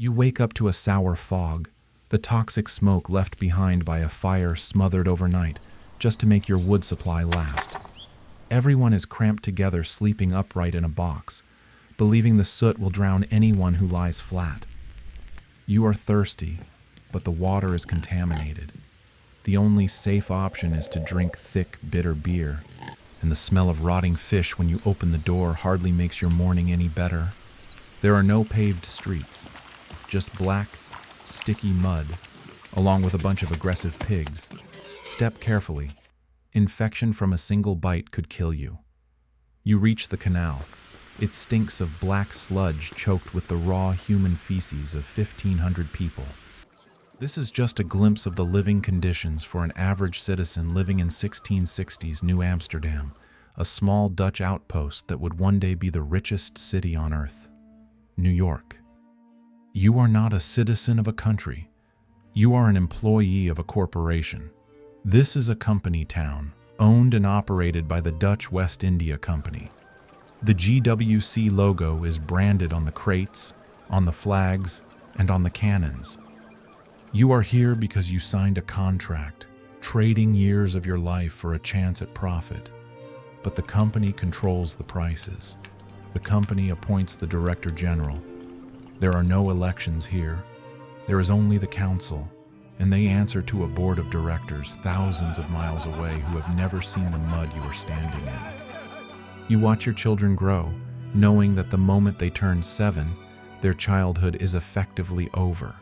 You wake up to a sour fog, the toxic smoke left behind by a fire smothered overnight just to make your wood supply last. Everyone is cramped together, sleeping upright in a box, believing the soot will drown anyone who lies flat. You are thirsty, but the water is contaminated. The only safe option is to drink thick, bitter beer, and the smell of rotting fish when you open the door hardly makes your morning any better. There are no paved streets, just black, sticky mud, along with a bunch of aggressive pigs. Step carefully. Infection from a single bite could kill you. You reach the canal. It stinks of black sludge choked with the raw human feces of 1,500 people. This is just a glimpse of the living conditions for an average citizen living in 1660s New Amsterdam, a small Dutch outpost that would one day be the richest city on earth. New York. You are not a citizen of a country. You are an employee of a corporation. This is a company town, owned and operated by the Dutch West India Company. The GWC logo is branded on the crates, on the flags, and on the cannons. You are here because you signed a contract, trading years of your life for a chance at profit. But the company controls the prices. The company appoints the director general. There are no elections here. There is only the council, and they answer to a board of directors thousands of miles away who have never seen the mud you are standing in. You watch your children grow, knowing that the moment they turn 7, their childhood is effectively over.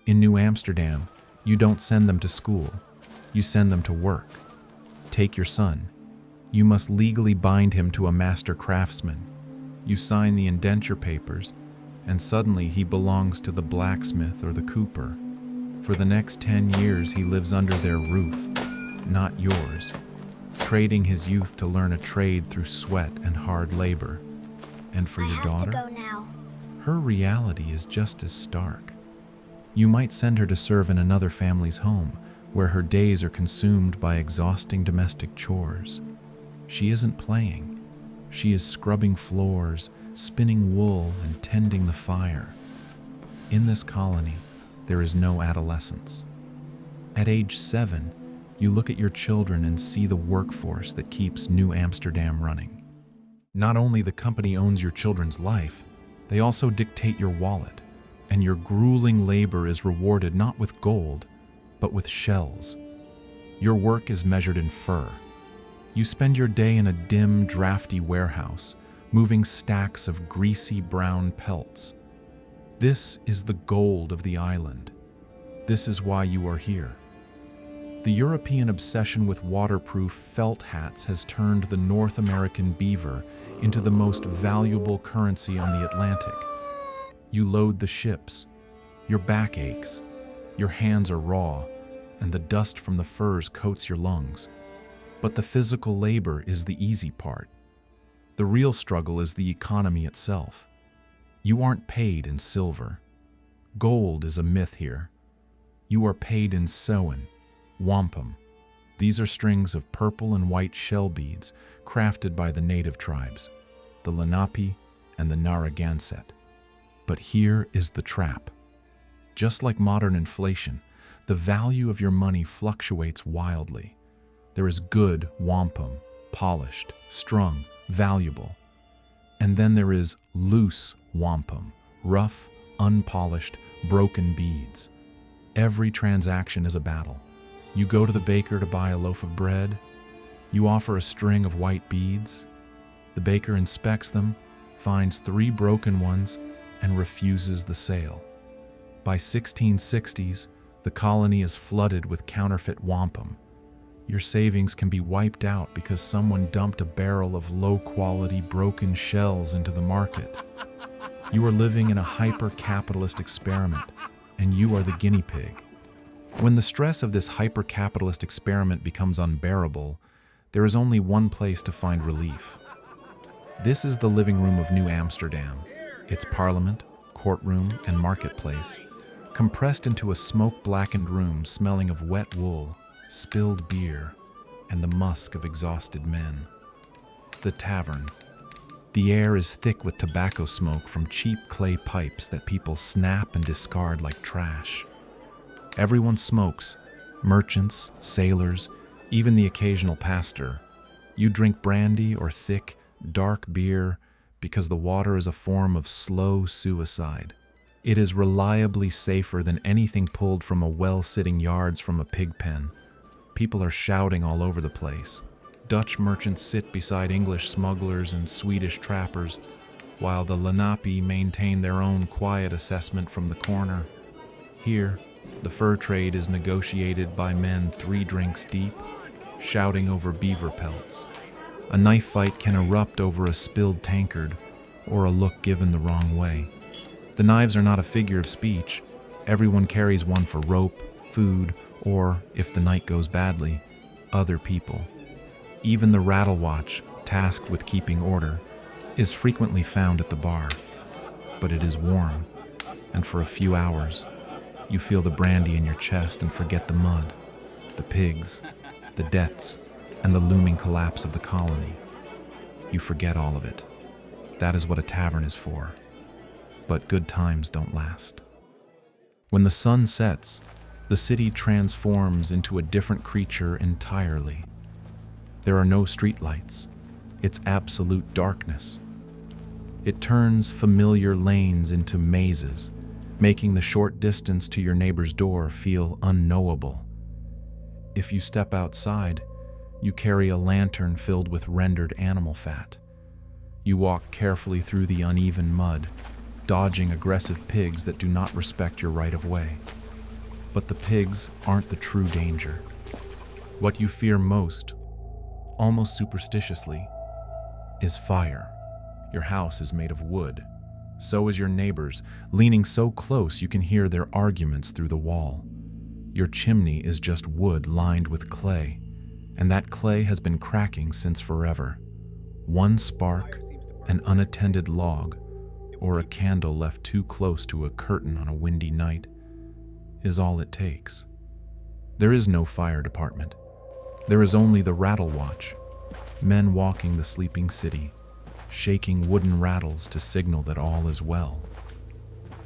In New Amsterdam, you don't send them to school, you send them to work. Take your son. You must legally bind him to a master craftsman. You sign the indenture papers, and suddenly he belongs to the blacksmith or the cooper. For the next 10 years, he lives under their roof, not yours, trading his youth to learn a trade through sweat and hard labor. And for your daughter, I have to go now. her reality is just as stark. You might send her to serve in another family's home, where her days are consumed by exhausting domestic chores. She isn't playing. She is scrubbing floors, spinning wool, and tending the fire. In this colony, there is no adolescence. At age 7, you look at your children and see the workforce that keeps New Amsterdam running. Not only the company owns your children's life, they also dictate your wallet, and your grueling labor is rewarded not with gold, but with shells. Your work is measured in fur. You spend your day in a dim, drafty warehouse, moving stacks of greasy brown pelts. This is the gold of the island. This is why you are here. The European obsession with waterproof felt hats has turned the North American beaver into the most valuable currency on the Atlantic. You load the ships. Your back aches. Your hands are raw, and the dust from the furs coats your lungs. But the physical labor is the easy part. The real struggle is the economy itself. You aren't paid in silver. Gold is a myth here. You are paid in sewen, wampum. These are strings of purple and white shell beads crafted by the native tribes, the Lenape and the Narragansett. But here is the trap. Just like modern inflation, the value of your money fluctuates wildly. There is good wampum, polished, strung, valuable. And then there is loose wampum, rough, unpolished, broken beads. Every transaction is a battle. You go to the baker to buy a loaf of bread. You offer a string of white beads. The baker inspects them, finds 3 broken ones, and refuses the sale. By 1660s, the colony is flooded with counterfeit wampum. Your savings can be wiped out because someone dumped a barrel of low-quality broken shells into the market. You are living in a hyper-capitalist experiment, and you are the guinea pig. When the stress of this hyper-capitalist experiment becomes unbearable, there is only one place to find relief. This is the living room of New Amsterdam, its parliament, courtroom, and marketplace, compressed into a smoke-blackened room smelling of wet wool, spilled beer, and the musk of exhausted men. The tavern. The air is thick with tobacco smoke from cheap clay pipes that people snap and discard like trash. Everyone smokes, merchants, sailors, even the occasional pastor. You drink brandy or thick, dark beer because the water is a form of slow suicide. It is reliably safer than anything pulled from a well sitting yards from a pig pen. People are shouting all over the place. Dutch merchants sit beside English smugglers and Swedish trappers, while the Lenape maintain their own quiet assessment from the corner. Here, the fur trade is negotiated by men 3 drinks deep, shouting over beaver pelts. A knife fight can erupt over a spilled tankard or a look given the wrong way. The knives are not a figure of speech. Everyone carries one for rope, food, or, if the night goes badly, other people. Even the rattle watch, tasked with keeping order, is frequently found at the bar. But it is warm, and for a few hours, you feel the brandy in your chest and forget the mud, the pigs, the debts, and the looming collapse of the colony. You forget all of it. That is what a tavern is for. But good times don't last. When the sun sets, the city transforms into a different creature entirely. There are no streetlights. It's absolute darkness. It turns familiar lanes into mazes, making the short distance to your neighbor's door feel unknowable. If you step outside, you carry a lantern filled with rendered animal fat. You walk carefully through the uneven mud, dodging aggressive pigs that do not respect your right of way. But the pigs aren't the true danger. What you fear most, almost superstitiously, is fire. Your house is made of wood. So is your neighbor's, leaning so close you can hear their arguments through the wall. Your chimney is just wood lined with clay, and that clay has been cracking since forever. One spark, an unattended log, or a candle left too close to a curtain on a windy night is all it takes. There is no fire department. There is only the rattle watch, men walking the sleeping city, shaking wooden rattles to signal that all is well.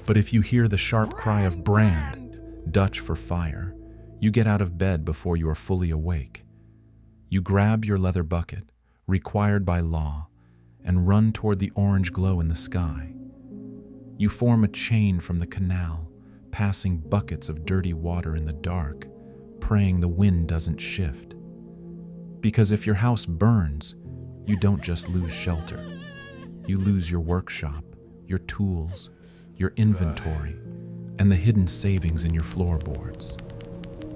But if you hear the sharp cry of brand, Dutch for fire, you get out of bed before you are fully awake. You grab your leather bucket, required by law, and run toward the orange glow in the sky. You form a chain from the canal, passing buckets of dirty water in the dark, praying the wind doesn't shift. Because if your house burns, you don't just lose shelter. You lose your workshop, your tools, your inventory, and the hidden savings in your floorboards.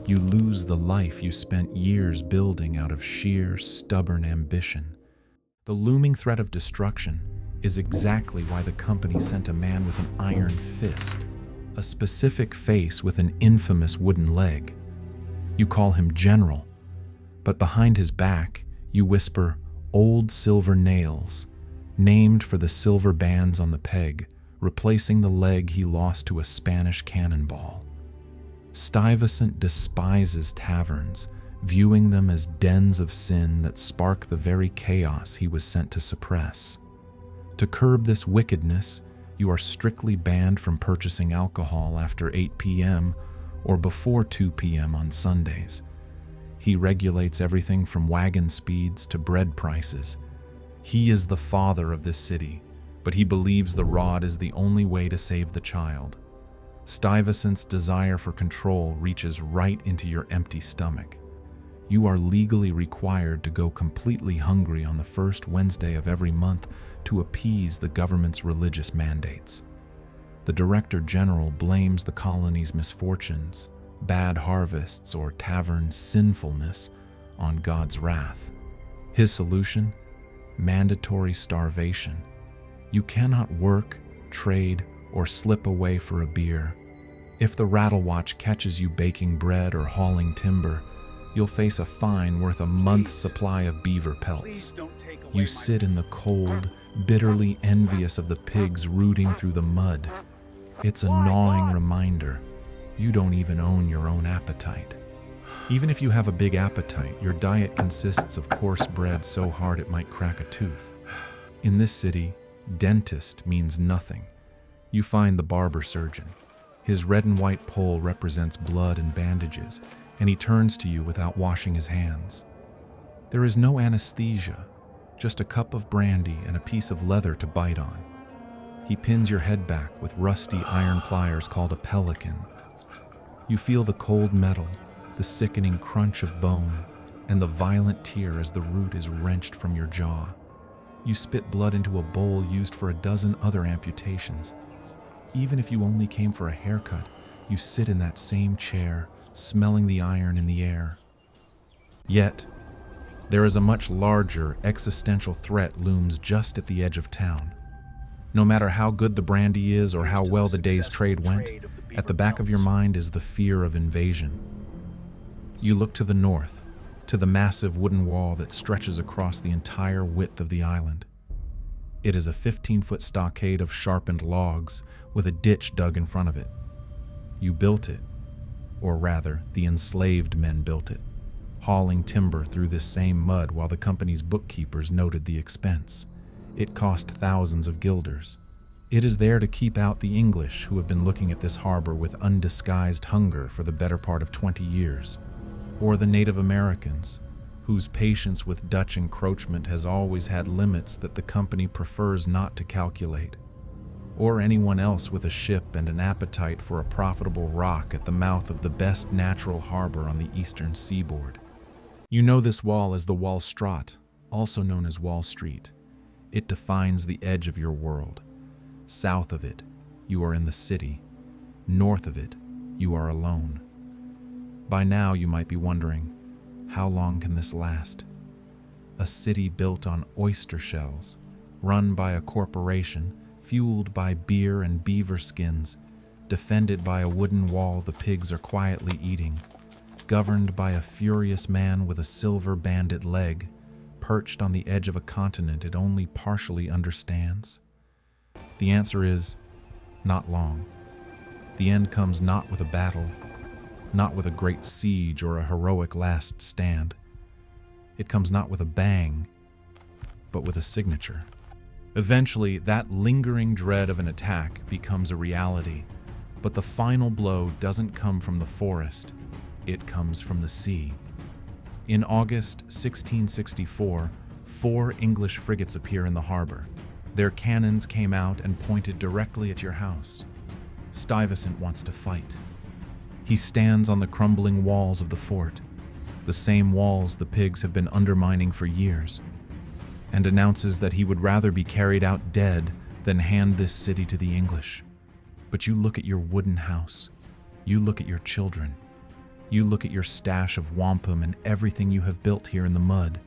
You lose the life you spent years building out of sheer, stubborn ambition. The looming threat of destruction is exactly why the company sent a man with an iron fist, a specific face with an infamous wooden leg. You call him General, but behind his back, you whisper, "Old silver nails," named for the silver bands on the peg, replacing the leg he lost to a Spanish cannonball. Stuyvesant despises taverns, viewing them as dens of sin that spark the very chaos he was sent to suppress. To curb this wickedness, you are strictly banned from purchasing alcohol after 8 p.m. or before 2 p.m. on Sundays. He regulates everything from wagon speeds to bread prices. He is the father of this city, but he believes the rod is the only way to save the child. Stuyvesant's desire for control reaches right into your empty stomach. You are legally required to go completely hungry on the first Wednesday of every month to appease the government's religious mandates. The Director General blames the colony's misfortunes, bad harvests, or tavern sinfulness on God's wrath. His solution? Mandatory starvation. You cannot work, trade, or slip away for a beer. If the rattle watch catches you baking bread or hauling timber, you'll face a fine worth a month's supply of beaver pelts. You sit in the cold, bitterly envious of the pigs rooting through the mud. It's a gnawing reminder you don't even own your own appetite. Even if you have a big appetite, your diet consists of coarse bread so hard it might crack a tooth. In this city, dentist means nothing. You find the barber surgeon. His red and white pole represents blood and bandages, and he turns to you without washing his hands. There is no anesthesia, just a cup of brandy and a piece of leather to bite on. He pins your head back with rusty iron pliers called a pelican. You feel the cold metal, the sickening crunch of bone, and the violent tear as the root is wrenched from your jaw. You spit blood into a bowl used for a dozen other amputations. Even if you only came for a haircut, you sit in that same chair, smelling the iron in the air. Yet, there is a much larger existential threat looms just at the edge of town. No matter how good the brandy is or how well the day's trade went, at the back of your mind is the fear of invasion. You look to the north, to the massive wooden wall that stretches across the entire width of the island. It is a 15-foot stockade of sharpened logs with a ditch dug in front of it. You built it, or rather, the enslaved men built it, hauling timber through this same mud while the company's bookkeepers noted the expense. It cost thousands of guilders. It is there to keep out the English who have been looking at this harbor with undisguised hunger for the better part of 20 years, or the Native Americans, whose patience with Dutch encroachment has always had limits that the company prefers not to calculate, or anyone else with a ship and an appetite for a profitable rock at the mouth of the best natural harbor on the eastern seaboard. You know this wall as the Wall Straat, also known as Wall Street. It defines the edge of your world. South of it, you are in the city. North of it, you are alone. By now, you might be wondering, how long can this last? A city built on oyster shells, run by a corporation, fueled by beer and beaver skins, defended by a wooden wall the pigs are quietly eating, governed by a furious man with a silver-banded leg, perched on the edge of a continent it only partially understands? The answer is, not long. The end comes not with a battle, not with a great siege or a heroic last stand. It comes not with a bang, but with a signature. Eventually, that lingering dread of an attack becomes a reality, but the final blow doesn't come from the forest, it comes from the sea. In August 1664, 4 English frigates appear in the harbor. Their cannons came out and pointed directly at your house. Stuyvesant wants to fight. He stands on the crumbling walls of the fort, the same walls the pigs have been undermining for years, and announces that he would rather be carried out dead than hand this city to the English. But you look at your wooden house, you look at your children, you look at your stash of wampum and everything you have built here in the mud.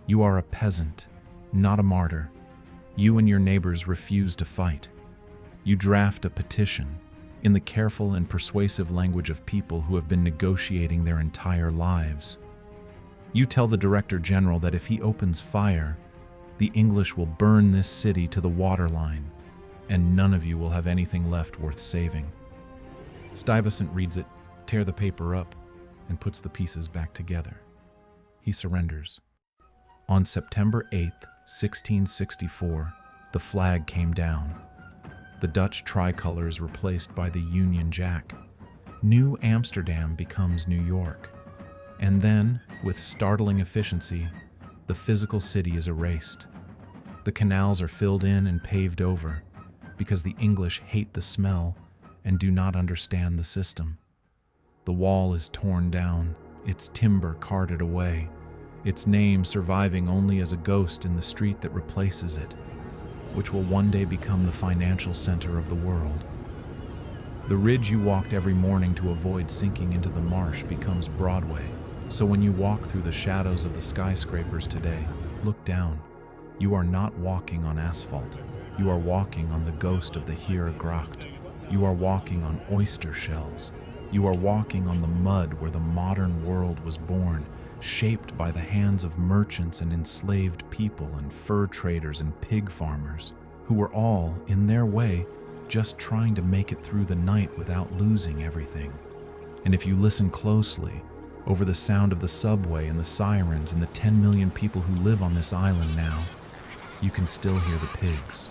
You are a peasant, not a martyr. You and your neighbors refuse to fight. You draft a petition in the careful and persuasive language of people who have been negotiating their entire lives. You tell the Director General that if he opens fire, the English will burn this city to the waterline, and none of you will have anything left worth saving. Stuyvesant reads it, tears the paper up, and puts the pieces back together. He surrenders. On September 8th, 1664, the flag came down. The Dutch tricolor is replaced by the Union Jack. New Amsterdam becomes New York. And then, with startling efficiency, the physical city is erased. The canals are filled in and paved over because the English hate the smell and do not understand the system. The wall is torn down, its timber carted away, its name surviving only as a ghost in the street that replaces it, which will one day become the financial center of the world. The ridge you walked every morning to avoid sinking into the marsh becomes Broadway, so when you walk through the shadows of the skyscrapers today, look down. You are not walking on asphalt. You are walking on the ghost of the Heer Gracht. You are walking on oyster shells. You are walking on the mud where the modern world was born, shaped by the hands of merchants and enslaved people and fur traders and pig farmers, who were all, in their way, just trying to make it through the night without losing everything. And if you listen closely, over the sound of the subway and the sirens and the 10 million people who live on this island now, You can still hear the pigs